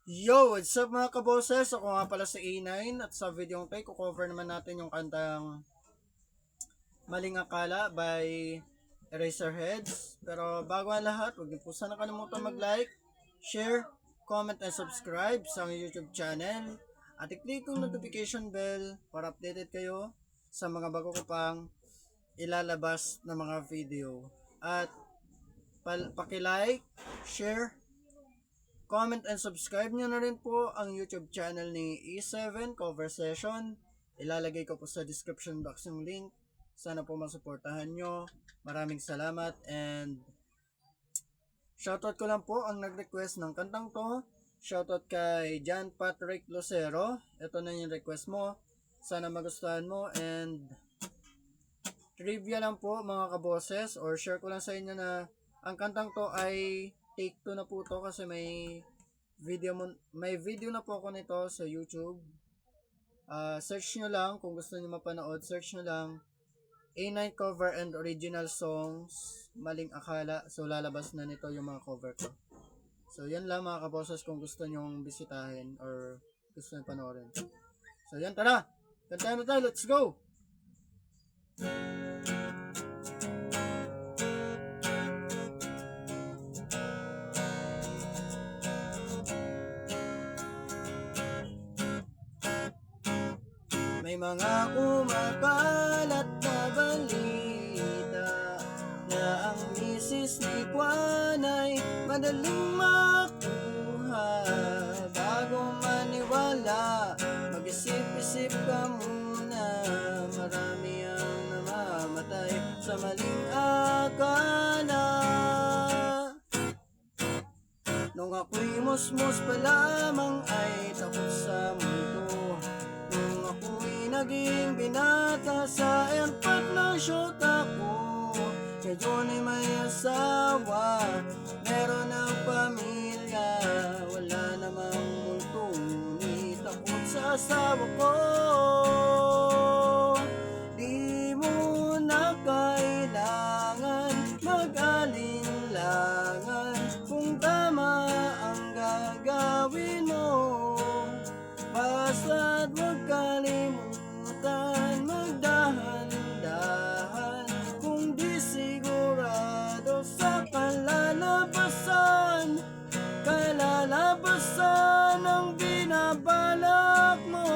Yo! What's up mga kaboses? Ako nga pala si A9 at sa video ng tayo, cover naman natin yung kantang Maling Akala by Eraserheads. Pero bago ang lahat, huwag niyo po sana kalimutan mag-like, share, comment, and subscribe sa aming YouTube channel. At i-click yung notification bell para updated kayo sa mga bago ko pang ilalabas na mga video. At paki-like, share, comment and subscribe nyo na rin po ang YouTube channel ni E7 Cover Session. Ilalagay ko po sa description box yung link. Sana po masuportahan nyo. Maraming salamat and shoutout ko lang po ang nag-request ng kantang to. Shoutout kay John Patrick Lucero. Ito na yung request mo. Sana magustuhan mo and trivia lang po mga kaboses or share ko lang sa inyo na ang kantang to ay take 2 na po to kasi may video na po ako nito sa YouTube. Search nyo lang kung gusto nyo mapanood. Search nyo lang A9 cover and original songs Maling Akala. So lalabas na nito yung mga cover ko. So yan lang mga kabosses kung gusto nyong bisitahin or gusto nyo panoorin. So yan, tara! Kantahan na tayo, let's go! May mga kumakalat na balita na ang misis ni Juan ay madaling makuha. Bago maniwala, mag-isip-isip ka muna. Marami ang namamatay sa maling akala. Nung ako'y musmus pa lamang ay takot sa mundo. Nung ako'y naging binata sa airpot ng syota ko. Ngayon ay may asawa, meron ng pamilya. Wala namang multo, ngunit takot sa asawa ko. Di mo na kailangan mag-alinlangan kung tama ang gagawin mo. Basta't huwag kalimutan magdahan-dahan kung di sigurado sa kalalabasan ng binabalak mo.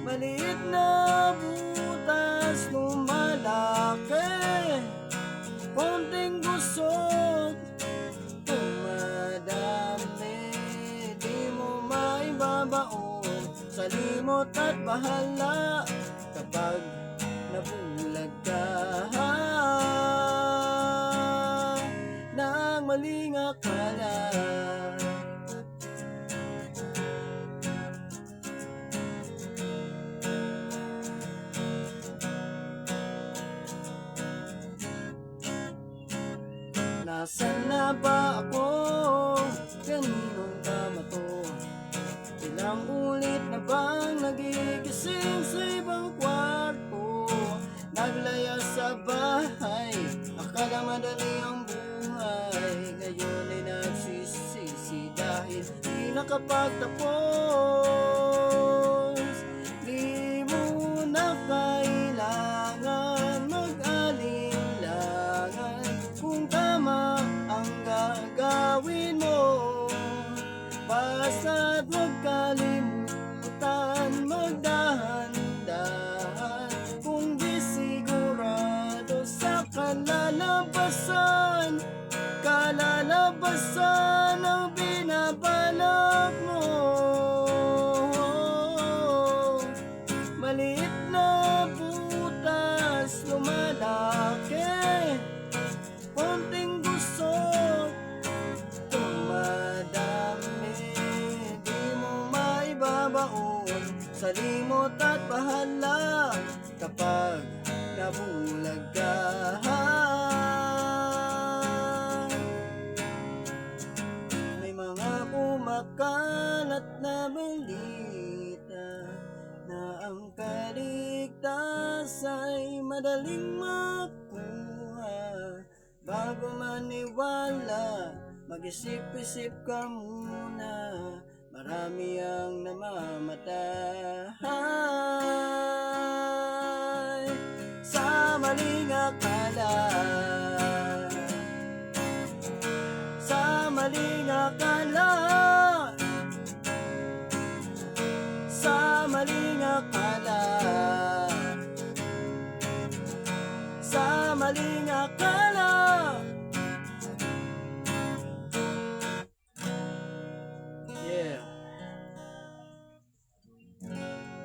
Maliit na butas lumalaki, konting gusot tumadami. Di mo maibabaon sa limot at bahala kapag nabulag ka ng maling akala. Nasaan na ba ako? Kaninong tama to? Ilang ulit na bang nagigising sa ibang kwarto? Naglaya sa bahay, akala madali ang buhay. Ngayon ay nagsisisi dahil di nakapagtapos. Di mo na kailangan mag-alinlangan kung tama ang gagawin mo. Basta't huwag kalimutan magdahan-dahan kung di sigurado sa kalalabasan ng binabalak mo. Maliit na butas lumalaki, konting gusot tumadami. Di mo maibabaon sa limot at bahala kapag nabulag ka. May mga kumakalat na balita na ang kaligtas ay madaling makuha. Bago maniwala, Mag-isip-isip ka muna, marami ang namamatay sa maling akala, sa maling akala, sa maling akala, sa maling akala. Yeah.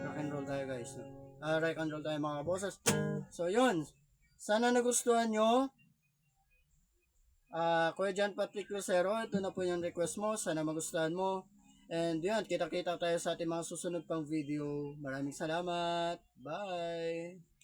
Rock and roll tayo guys. No? Rock and roll tayo mga bosses. So yun. Sana nagustuhan nyo. Kuya John Patrick Lucero, ito na po yung request mo. Sana magustuhan mo. And yun, kita-kita tayo sa ating mga susunod pang video. Maraming salamat. Bye!